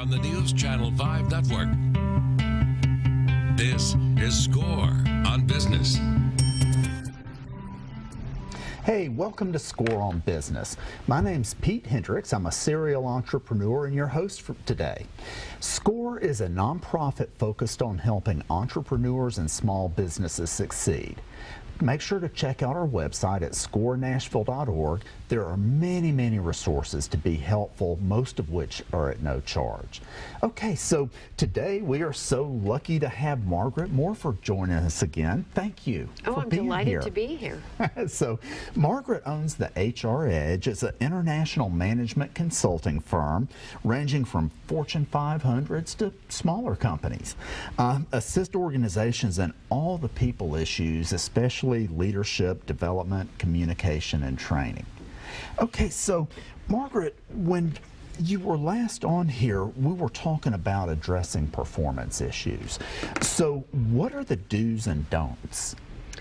on the News Channel 5 network. This is Score on Business. Hey, welcome to Score on Business. My name's Pete Hendricks. I'm a serial entrepreneur and your host for today. Score is a nonprofit focused on helping entrepreneurs and small businesses succeed. Make sure to check out our website at scorenashville.org. There are many resources to be helpful, most of which are at no charge. Okay, so today we are so lucky to have Margaret Morford joining us again. Thank you for being here. I'm delighted to be here. So Margaret owns the HR Edge. It's an international management consulting firm ranging from Fortune 500s to smaller companies. Assist organizations in all the people issues, especially leadership, development, communication, and training. Okay, so Margaret, when you were last on here, we were talking about addressing performance issues. So what are the do's and don'ts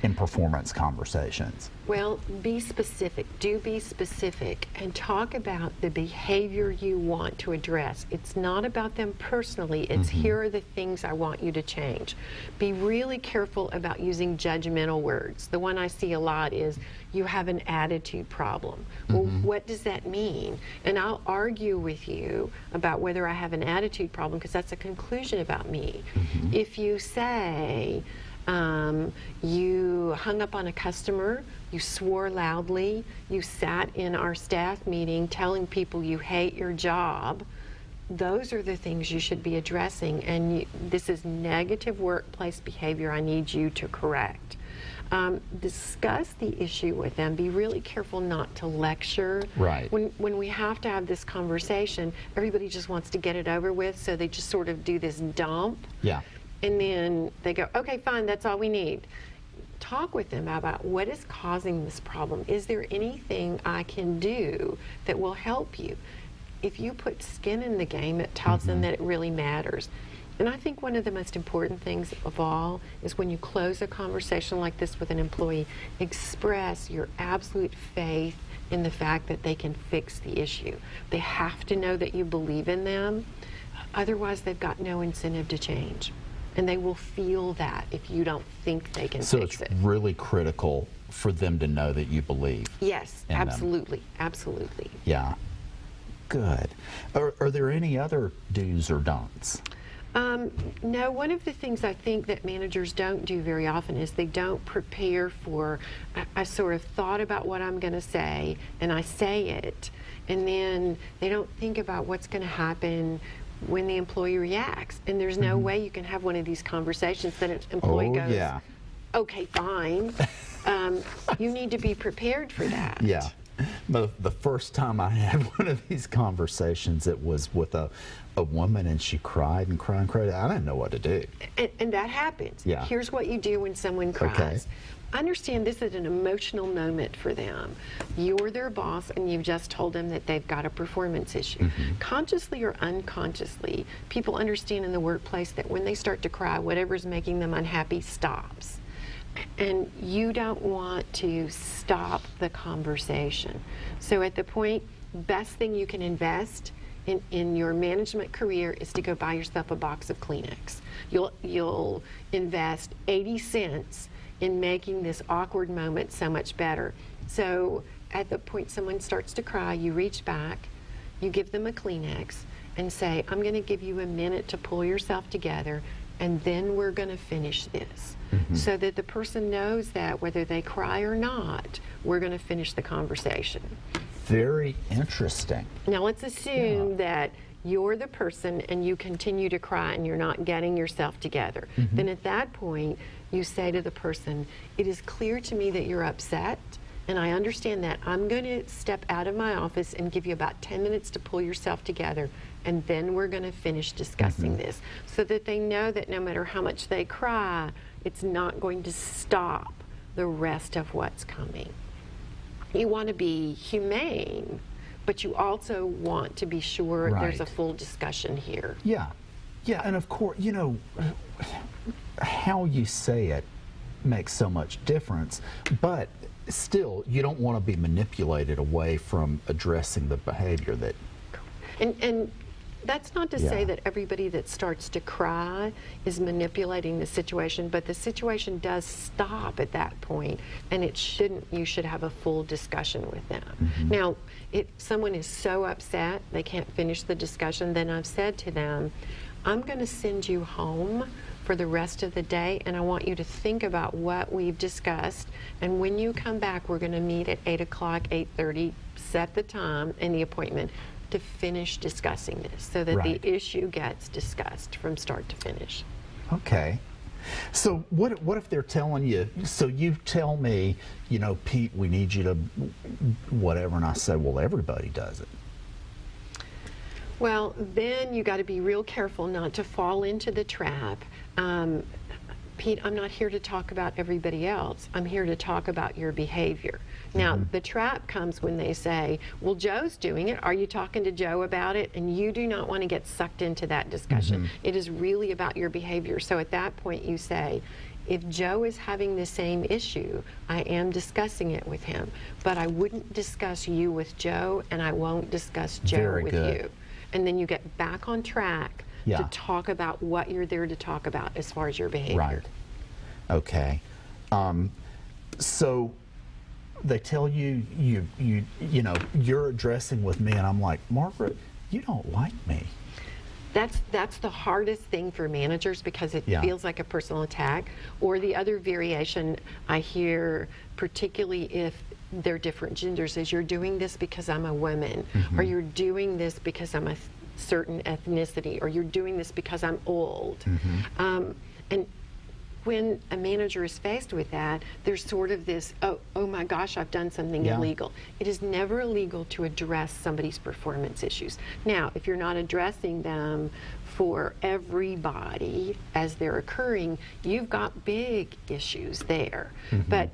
in performance conversations? Well, be specific. Do be specific and talk about the behavior you want to address. It's not about them personally. It's here are the things I want you to change. Be really careful about using judgmental words. The one I see a lot is, you have an attitude problem. Well, what does that mean? And I'll argue with you about whether I have an attitude problem because that's a conclusion about me. If you say, you hung up on a customer, you swore loudly, you sat in our staff meeting telling people you hate your job, those are the things you should be addressing, and this is negative workplace behavior I need you to correct. Discuss the issue with them. Be really careful not to lecture. Right. When we have to have this conversation, everybody just wants to get it over with, so they just sort of do this dump. Yeah. And then they go, okay, fine, that's all we need. Talk with them about what is causing this problem. Is there anything I can do that will help you? If you put skin in the game, it tells them that it really matters. And I think one of the most important things of all is when you close a conversation like this with an employee, express your absolute faith in the fact that they can fix the issue. They have to know that you believe in them. Otherwise, they've got no incentive to change. And they will feel that if you don't think they can fix it. So it's really critical for them to know that you believe. Yes, absolutely, absolutely. Yeah, good. Are there any other do's or don'ts? No, one of the things I think that managers don't do very often is they don't prepare for, I sort of thought about what I'm going to say, and I say it, and then they don't think about what's going to happen when the employee reacts. And there's no way you can have one of these conversations that an employee goes, okay, fine. You need to be prepared for that. Yeah. The first time I had one of these conversations, it was with a woman, and she cried and cried and cried. I didn't know what to do. And that happens. Yeah. Here's what you do when someone cries. Okay. Understand this is an emotional moment for them. You're their boss and you've just told them that they've got a performance issue. Consciously or unconsciously, people understand in the workplace that when they start to cry, whatever's making them unhappy stops. And you don't want to stop the conversation. So at the point, best thing you can invest in your management career is to go buy yourself a box of Kleenex. You'll invest 80 cents in making this awkward moment so much better. So at the point someone starts to cry, you reach back, you give them a Kleenex and say, I'm going to give you a minute to pull yourself together, and then we're going to finish this. So that the person knows that whether they cry or not, we're going to finish the conversation. Very interesting. Now let's assume that you're the person and you continue to cry and you're not getting yourself together. Then at that point, you say to the person, it is clear to me that you're upset, and I understand that. I'm going to step out of my office and give you about 10 minutes to pull yourself together, and then we're going to finish discussing this, so that they know that no matter how much they cry, it's not going to stop the rest of what's coming. You want to be humane, but you also want to be sure there's a full discussion here. Yeah, and of course, you know, how you say it makes so much difference, but still, you don't want to be manipulated away from addressing the behavior that... And That's not to Yeah. say that everybody that starts to cry is manipulating the situation, but the situation does stop at that point, and it shouldn't. You should have a full discussion with them. Now, if someone is so upset they can't finish the discussion, then I've said to them, I'm going to send you home for the rest of the day, and I want you to think about what we've discussed, and when you come back, we're going to meet at 8 o'clock, 8:30, set the time and the appointment to finish discussing this so that Right. the issue gets discussed from start to finish. Okay. So what if they're telling you, so you tell me, you know, Pete, we need you to whatever, and I say, well, everybody does it. Well, then you got to be real careful not to fall into the trap. Pete, I'm not here to talk about everybody else. I'm here to talk about your behavior. Now, the trap comes when they say, well, Joe's doing it. Are you talking to Joe about it? And you do not want to get sucked into that discussion. It is really about your behavior. So at that point, you say, if Joe is having the same issue, I am discussing it with him. But I wouldn't discuss you with Joe, and I won't discuss Joe Very with good. you. And then you get back on track Yeah. to talk about what you're there to talk about as far as your behavior. Right. Okay. So they tell you, you know, you're addressing with me, and I'm like, Margaret, you don't like me. That's the hardest thing for managers because it Yeah. feels like a personal attack. Or the other variation I hear, particularly if they're different genders, is you're doing this because I'm a woman, or you're doing this because I'm a certain ethnicity, or you're doing this because I'm old. And when a manager is faced with that, there's sort of this, oh my gosh, I've done something Yeah. illegal. It is never illegal to address somebody's performance issues. Now, if you're not addressing them for everybody as they're occurring, you've got big issues there. But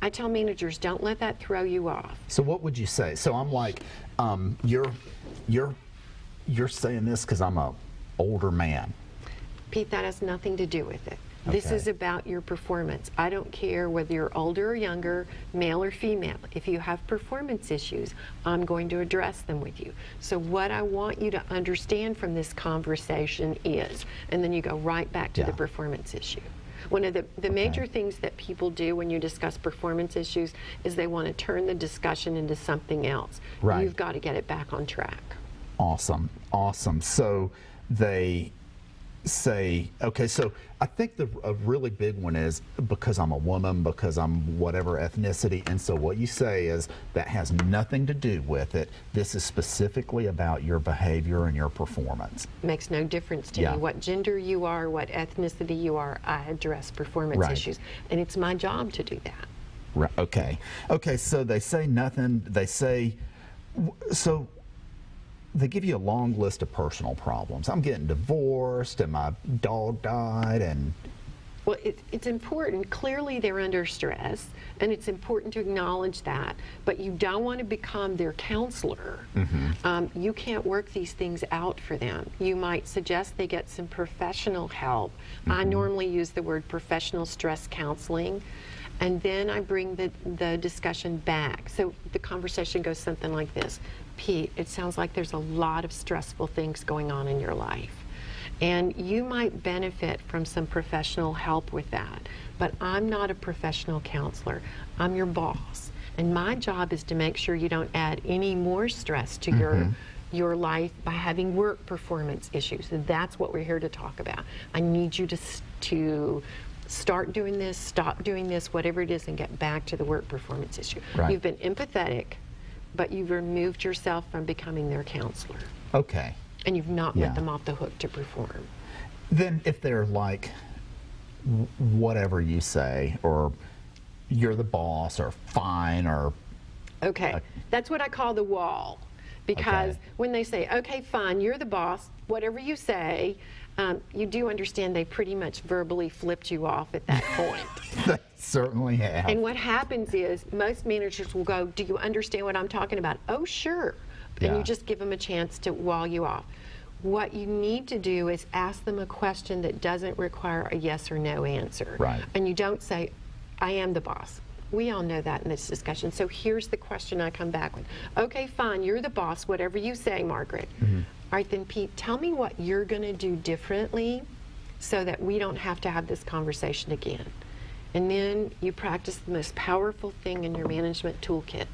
I tell managers, don't let that throw you off. So what would you say? So I'm like, you're saying this because I'm a older man. Pete, that has nothing to do with it. This Okay. is about your performance. I don't care whether you're older or younger, male or female. If you have performance issues, I'm going to address them with you. So what I want you to understand from this conversation is, and then you go right back to Yeah. the performance issue. One of the major things that people do when you discuss performance issues is they want to turn the discussion into something else. Right. You've got to get it back on track. Awesome, awesome. So they say, okay, so I think a really big one is because I'm a woman, because I'm whatever ethnicity, and so what you say is that has nothing to do with it. This is specifically about your behavior and your performance. Makes no difference to Yeah. me what gender you are, what ethnicity you are. I address performance Right. issues, and it's my job to do that. Right, okay. Okay, so they say nothing, they say, so they give you a long list of personal problems. I'm getting divorced, and my dog died, and Well, it's important. Clearly, they're under stress, and it's important to acknowledge that. But you don't want to become their counselor. You can't work these things out for them. You might suggest they get some professional help. I normally use the word professional stress counseling. And then I bring the discussion back. So the conversation goes something like this. Pete, it sounds like there's a lot of stressful things going on in your life. And you might benefit from some professional help with that. But I'm not a professional counselor. I'm your boss. And my job is to make sure you don't add any more stress to your life by having work performance issues. And that's what we're here to talk about. I need you to start doing this, stop doing this, whatever it is, and get back to the work performance issue. Right. You've been empathetic, but you've removed yourself from becoming their counselor. okay. And you've not Yeah. let them off the hook to perform. Then if they're like, whatever you say, or you're the boss, or fine, or Okay, that's what I call the wall. Because Okay. when they say, okay, fine, you're the boss, whatever you say, you do understand they pretty much verbally flipped you off at that point. they certainly have. And what happens is most managers will go, do you understand what I'm talking about? Oh, sure. And Yeah. you just give them a chance to wall you off. What you need to do is ask them a question that doesn't require a yes or no answer. Right. And you don't say, I am the boss. We all know that in this discussion. So here's the question I come back with. Okay, fine, you're the boss, whatever you say, Margaret. right, then Pete, tell me what you're going to do differently so that we don't have to have this conversation again. And then you practice the most powerful thing in your management toolkit.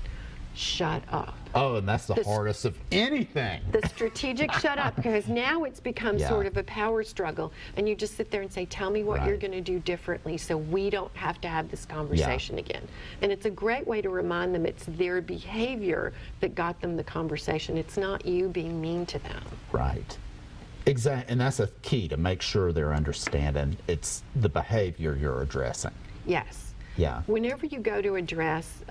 Shut up. Oh, and that's the hardest of anything. The strategic shut up, because now it's become Yeah. sort of a power struggle, and you just sit there and say, tell me what you're Right. going to do differently so we don't have to have this conversation again. And it's a great way to remind them it's their behavior that got them the conversation. It's not you being mean to them. Right. Exactly. And that's a key to make sure they're understanding it's the behavior you're addressing. Yes. Yeah. Whenever you go to address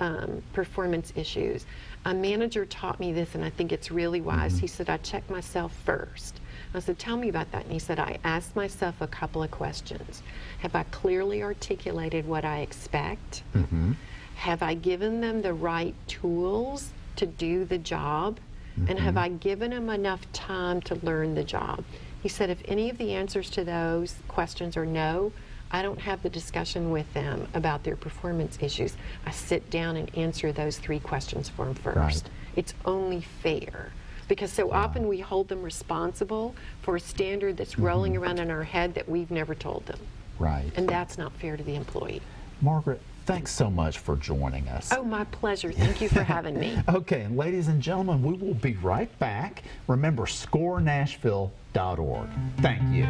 performance issues, a manager taught me this, and I think it's really wise. He said, I check myself first. I said, tell me about that. And he said, I asked myself a couple of questions. Have I clearly articulated what I expect? Have I given them the right tools to do the job? And have I given them enough time to learn the job? He said, if any of the answers to those questions are no, I don't have the discussion with them about their performance issues. I sit down and answer those 3 questions for them first. Right. It's only fair, because so often we hold them responsible for a standard that's rolling around in our head that we've never told them. Right. And that's not fair to the employee. Margaret, thanks so much for joining us. Oh, my pleasure. Thank you for having me. Okay, and ladies and gentlemen, we will be right back. Remember, scorenashville.org. Thank you.